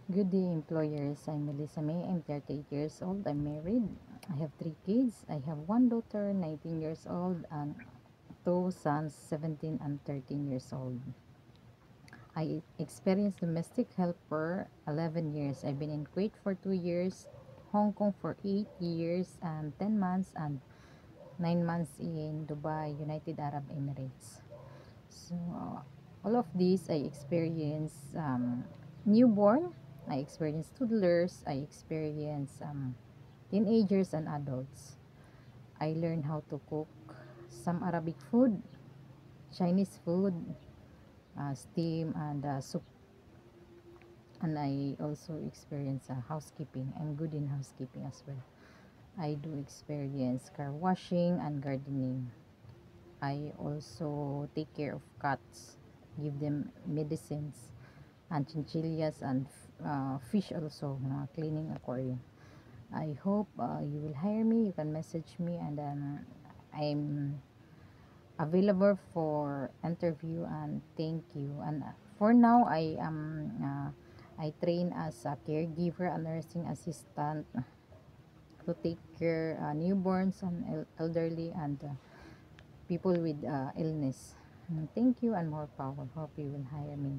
Good day, employers. I'm Melissa May. I'm 38 years old. I'm married. I have three kids. I have one daughter, 19 years old, and two sons, 17 and 13 years old. I experienced domestic help for 11 years. I've been in Kuwait for 2 years, Hong Kong for 8 years and 10 months, and 9 months in Dubai, United Arab Emirates. So, all of these I experienced newborn, I experienced toddlers, I experienced teenagers and adults. I learned how to cook some Arabic food, Chinese food, steam and soup. And I also experience housekeeping. I'm good in housekeeping as well. I do experience car washing and gardening. I also take care of cats, give them medicines, and chinchillas and fish also, cleaning aquarium. I hope you will hire me. You can message me, and I'm available for interview. And thank you. And for now, I train as a caregiver, a nursing assistant to take care newborns and elderly and people with illness. Thank you and more power. Hope you will hire me.